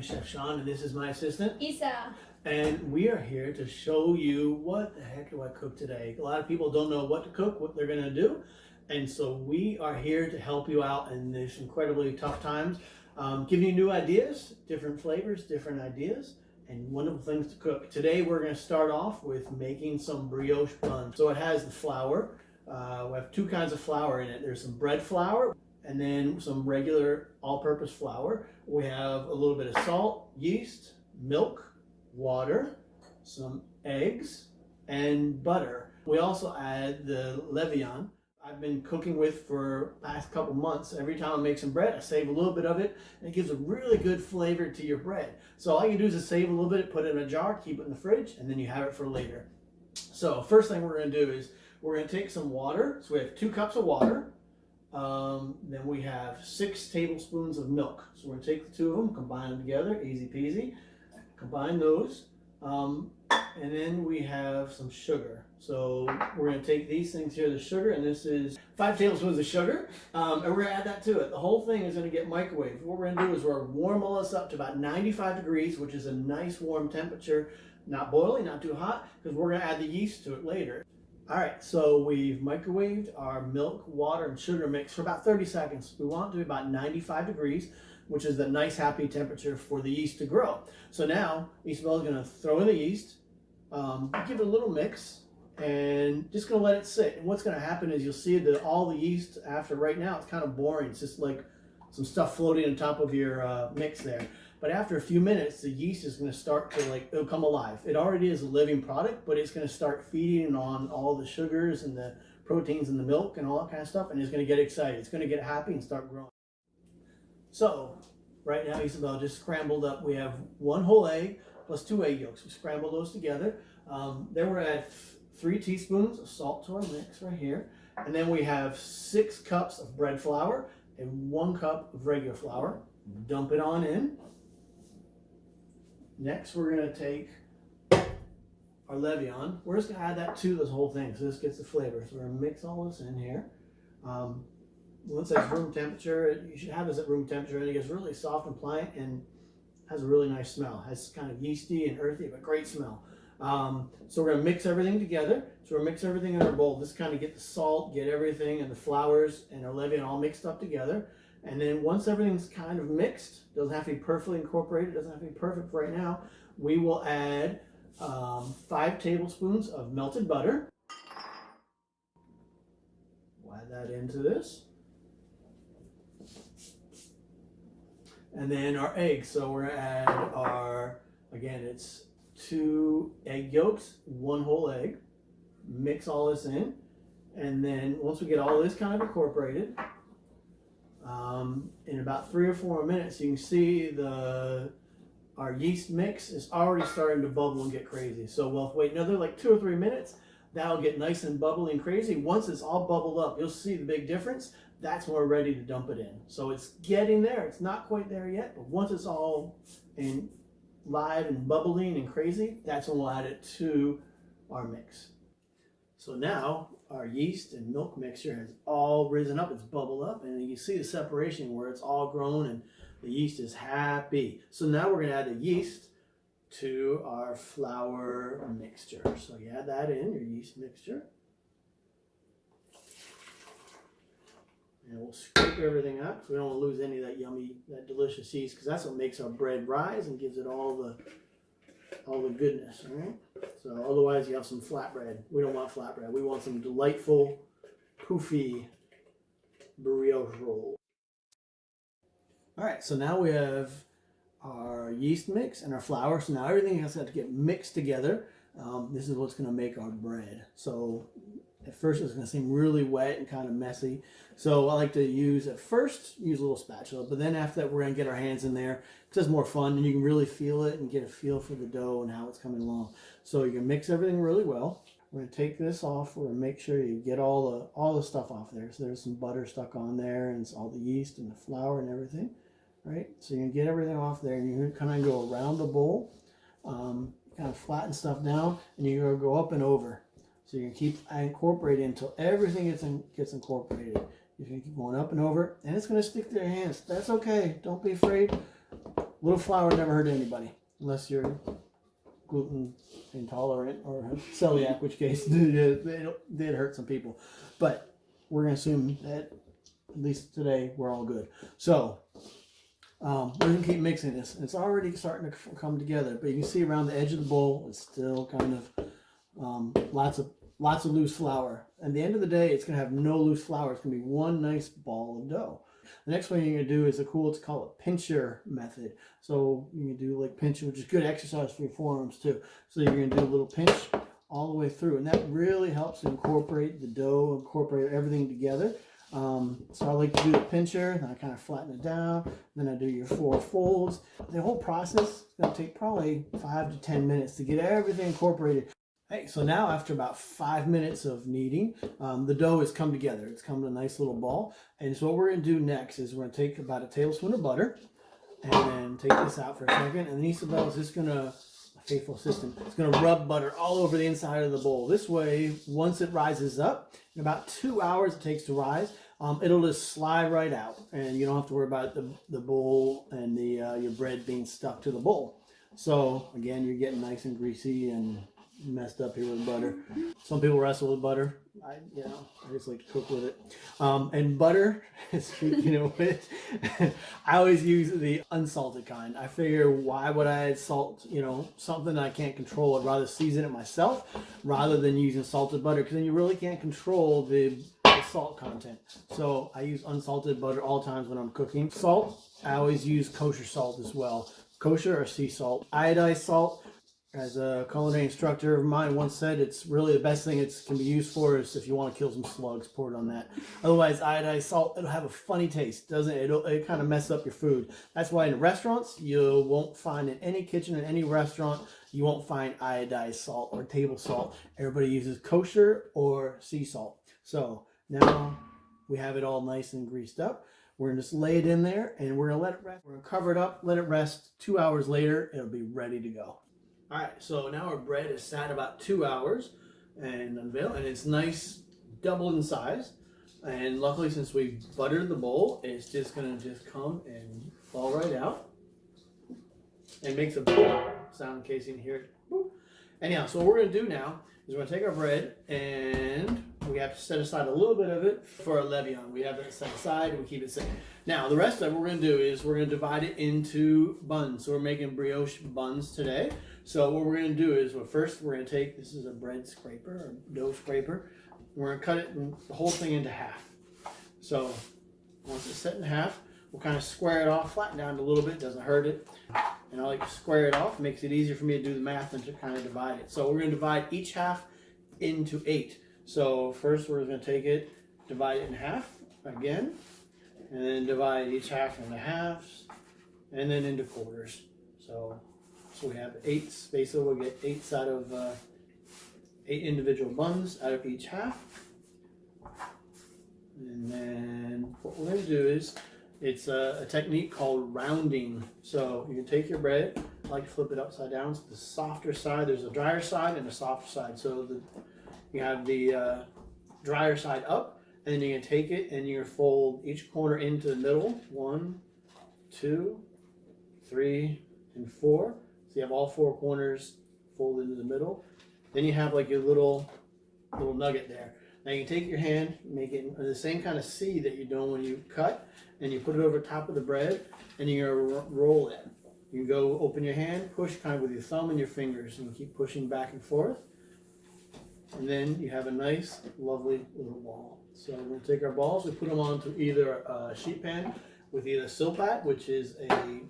is Chef Sean, and this is my assistant, Isa. and we are here to show you what the heck do I cook today. A lot of people don't know what to cook, what they're going to do, and so we are here to help you out in these incredibly tough times, giving you new ideas, different flavors, different ideas, and wonderful things to cook. Today we're going to start off with making some brioche buns. So it has the flour. We have two kinds of flour in it. There's some bread flour and then some regular all-purpose flour. We have a little bit of salt, yeast, milk, water, some eggs, and butter. We also add the levain. I've been cooking with for the past couple months. Every time I make some bread, I save a little bit of it, and it gives a really good flavor to your bread. So all you do is save a little bit, put it in a jar, keep it in the fridge, and then you have it for later. So first thing we're going to do is we're going to take some water. So we have 2 cups of water. Then we have 6 tablespoons of milk. So we're going to take the 2 of them, combine them together, easy peasy. Combine those. And then we have some sugar. So we're going to take these things here, the sugar, and this is 5 tablespoons of sugar. And we're going to add that to it. The whole thing is going to get microwaved. What we're going to do is we're going to warm all this up to about 95 degrees, which is a nice warm temperature. Not boiling, not too hot, because we're going to add the yeast to it later. All right, so we've microwaved our milk, water, and sugar mix for about 30 seconds. We want it to be about 95 degrees, which is the nice, happy temperature for the yeast to grow. So now, Isabel is going to throw in the yeast, give it a little mix, and just going to let it sit. And what's going to happen is you'll see that all the yeast after right now, it's kind of boring. It's just like some stuff floating on top of your mix there. But after a few minutes, the yeast is going to start to it'll come alive. It already is a living product, but it's going to start feeding on all the sugars and the proteins in the milk and all that kind of stuff, and it's going to get excited. It's going to get happy and start growing. So right now, Isabel just scrambled up. We have 1 whole egg plus 2 egg yolks. We scrambled those together. Then we're at 3 teaspoons of salt to our mix right here. And then we have 6 cups of bread flour and 1 cup of regular flour. Dump it on in. Next, we're going to take our levain. We're just going to add that to this whole thing so this gets the flavor. So we're going to mix all this in here. Once it's room temperature, you should have this at room temperature, and it gets really soft and pliant and has a really nice smell. It has kind of yeasty and earthy, but great smell. So we're going to mix everything together. So we're going to mix everything in our bowl. Just kind of get the salt, get everything, and the flours and our levain all mixed up together. And then once everything's kind of mixed, doesn't have to be perfectly incorporated, doesn't have to be perfect right now, we will add 5 tablespoons of melted butter. We'll add that into this. And then our eggs. So we're going to add our, again, it's 2 egg yolks, 1 whole egg. Mix all this in. And then once we get all this kind of incorporated, in about 3 or 4 minutes, you can see our yeast mix is already starting to bubble and get crazy. So we'll wait another like 2 or 3 minutes. That'll get nice and bubbly and crazy. Once it's all bubbled up, you'll see the big difference. That's when we're ready to dump it in. So it's getting there. It's not quite there yet, but once it's all live and bubbling and crazy, that's when we'll add it to our mix. So now our yeast and milk mixture has all risen up, it's bubbled up, and you can see the separation where it's all grown and the yeast is happy. So now we're going to add the yeast to our flour mixture. So you add that in, your yeast mixture. And we'll scrape everything up because we don't want to lose any of that yummy, that delicious yeast, because that's what makes our bread rise and gives it all the goodness, all right? So otherwise you have some flatbread. We don't want flatbread. We want some delightful, poofy brioche roll. All right, so now we have our yeast mix and our flour. So now everything has got to get mixed together. This is what's going to make our bread. So at first it's going to seem really wet and kind of messy. So I like to use a little spatula, but then after that we're going to get our hands in there. It's just more fun, and you can really feel it and get a feel for the dough and how it's coming along. So you can mix everything really well. We're going to take this off. We're going to make sure you get all the stuff off there. So there's some butter stuck on there, and it's all the yeast and the flour and everything. Right? So you can get everything off there, and you kind of go around the bowl, kind of flatten stuff down, and you're going to go up and over. So you can keep incorporating until everything gets incorporated. You're going to keep going up and over, and it's going to stick to your hands. That's okay. Don't be afraid. little flour never hurt anybody, unless you're gluten intolerant or celiac, which case did hurt some people. But we're going to assume that at least today we're all good. So we're going to keep mixing this. It's already starting to come together, but you can see around the edge of the bowl, it's still kind of lots of loose flour. At the end of the day, it's going to have no loose flour. It's going to be one nice ball of dough. The next one you're going to do is it's called a pincher method. So you can do like pinch, which is good exercise for your forearms too. So you're going to do a little pinch all the way through, and that really helps incorporate the dough, incorporate everything together. So I like to do the pincher, then I kind of flatten it down, then I do your 4 folds. The whole process is going to take probably 5 to 10 minutes to get everything incorporated. Hey, so now after about 5 minutes of kneading, the dough has come together. It's come to a nice little ball. And so what we're going to do next is we're going to take about a tablespoon of butter and then take this out for a second. And then Isabel is just going to, a faithful assistant, it's going to rub butter all over the inside of the bowl. This way, once it rises up, in about 2 hours it takes to rise, it'll just slide right out. And you don't have to worry about the bowl and your bread being stuck to the bowl. So again, you're getting nice and greasy and messed up here with butter. Some people wrestle with butter. I just like to cook with it. And butter, speaking of which, I always use the unsalted kind. I figure, why would I add salt? Something I can't control. I'd rather season it myself rather than using salted butter, because then you really can't control the salt content. So I use unsalted butter all times when I'm cooking. Salt, I always use kosher salt as well. Kosher or sea salt. Iodized salt, as a culinary instructor of mine once said, it's really the best thing it can be used for is if you want to kill some slugs, pour it on that. Otherwise, iodized salt, it'll have a funny taste, doesn't it? It kind of mess up your food. That's why in restaurants, you won't find in any kitchen, in any restaurant, you won't find iodized salt or table salt. Everybody uses kosher or sea salt. So now we have it all nice and greased up. We're going to just lay it in there and we're going to let it rest. We're going to cover it up, let it rest. 2 hours later, it'll be ready to go. All right, so now our bread is sat about 2 hours and unveiled, and it's nice, doubled in size. And luckily, since we buttered the bowl, it's just going to just come and fall right out. And makes a boop sound in case you can hear it. Boop. Anyhow, so what we're going to do now is we're going to take our bread, and we have to set aside a little bit of it for a levain. We have it set aside and we keep it safe. Now, the rest of it, what we're going to do is we're going to divide it into buns. So we're making brioche buns today. So what we're going to do is, first we're going to take, this is a bread scraper or dough scraper. We're going to cut it, the whole thing into half. So once it's set in half, we'll kind of square it off, flatten down a little bit, doesn't hurt it. And I like to square it off, makes it easier for me to do the math and to kind of divide it. So we're going to divide each half into 8. So first we're going to take it, divide it in half again, and then divide each half into halves, and then into quarters. So we have 8, basically we'll get 8 out of 8 individual buns out of each half. And then what we're going to do is, it's a technique called rounding. So you can take your bread, I like to flip it upside down. So the softer side, there's a drier side and a softer side. So you have the drier side up, and then you can take it and you fold each corner into the middle. 1, 2, 3, and 4. So you have all 4 corners folded into the middle. Then you have like your little nugget there. Now you can take your hand, make it the same kind of C that you're doing when you cut, and you put it over top of the bread, and you're going to roll it. You can go open your hand, push kind of with your thumb and your fingers, and keep pushing back and forth. And then you have a nice, lovely little ball. So we're going to take our balls, we put them onto either a sheet pan with either silpat, which is a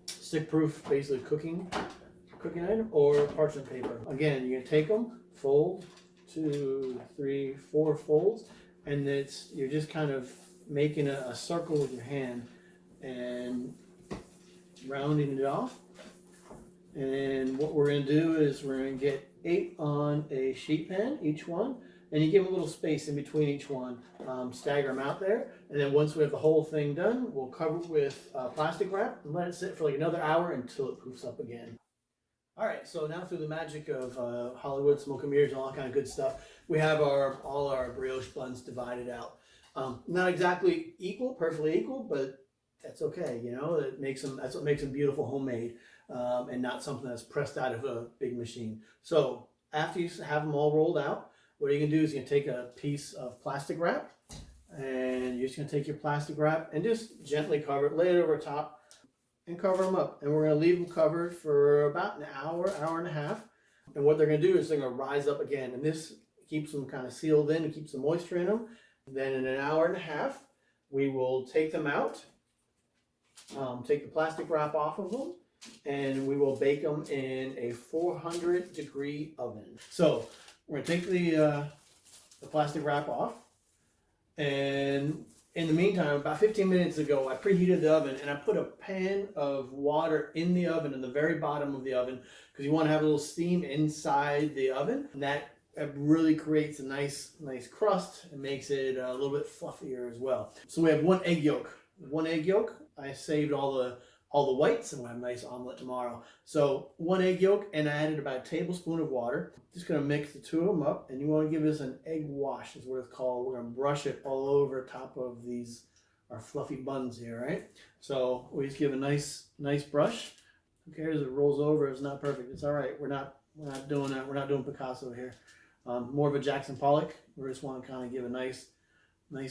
stick-proof, basically cooking item, or parchment paper. Again, you're going to take them, fold, 2, 3, 4 folds, and you're just kind of making a circle with your hand and rounding it off. And what we're going to do is we're going to get 8 on a sheet pan, each one, and you give them a little space in between each one. Stagger them out there, and then once we have the whole thing done, we'll cover it with plastic wrap and let it sit for like another hour until it poofs up again. All right, so now through the magic of Hollywood, smoke and mirrors, and all that kind of good stuff, we have all our brioche buns divided out. Not exactly equal, perfectly equal, but that's okay. You know, that's what makes them beautiful homemade, and not something that's pressed out of a big machine. So after you have them all rolled out, what you're gonna do is you're gonna take a piece of plastic wrap, and you're just gonna take your plastic wrap and just gently cover it, lay it over top, and cover them up. And we're gonna leave them covered for about an hour, hour and a half. And what they're gonna do is they're gonna rise up again, and this keeps them kind of sealed in and keeps the moisture in them. Then in an hour and a half, we will take them out, take the plastic wrap off of them, and we will bake them in a 400-degree oven. So we're gonna take the plastic wrap off, and in the meantime, about 15 minutes ago, I preheated the oven and I put a pan of water in the oven, in the very bottom of the oven, because you want to have a little steam inside the oven. And that really creates a nice crust and makes it a little bit fluffier as well. So we have one egg yolk. One egg yolk. I saved all the whites, and we'll have a nice omelet tomorrow. So one egg yolk, and I added about a tablespoon of water. Just gonna mix the two of them up, and you want to give this an egg wash, is what it's called. We're gonna brush it all over top of our fluffy buns here, right? So we just give a nice brush. Who cares if it rolls over? It's not perfect. It's all right. We're not doing that. We're not doing Picasso here. More of a Jackson Pollock. We just want to kind of give a nice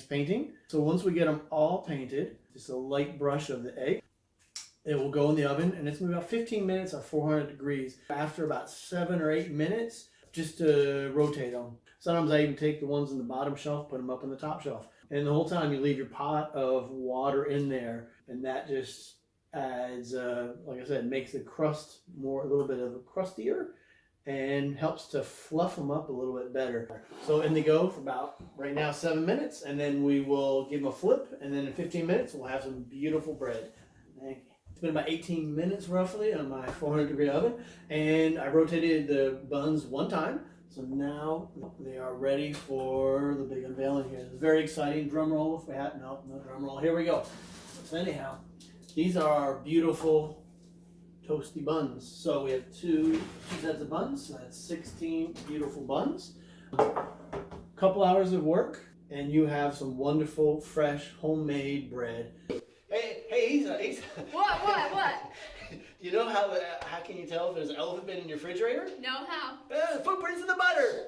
painting. So once we get them all painted, just a light brush of the egg. It will go in the oven, and it's going to be about 15 minutes at 400 degrees. After about 7 or 8 minutes, just to rotate them. Sometimes I even take the ones in the bottom shelf, put them up on the top shelf. And the whole time you leave your pot of water in there, and that just adds, like I said, makes the crust a little bit of a crustier, and helps to fluff them up a little bit better. So in they go for about, right now, 7 minutes, and then we will give them a flip, and then in 15 minutes we'll have some beautiful bread. Thank you. It's been about 18 minutes roughly on my 400-degree oven, and I rotated the buns one time. So now they are ready for the big unveiling here. It's very exciting. Drum roll if we had. No drum roll. Here we go. So anyhow, these are our beautiful toasty buns. So we have two sets of buns. So that's 16 beautiful buns. Couple hours of work, and you have some wonderful, fresh, homemade bread. Hey, Isa. What? You know how can you tell if there's an elephant been in your refrigerator? No, how? Footprints in the butter.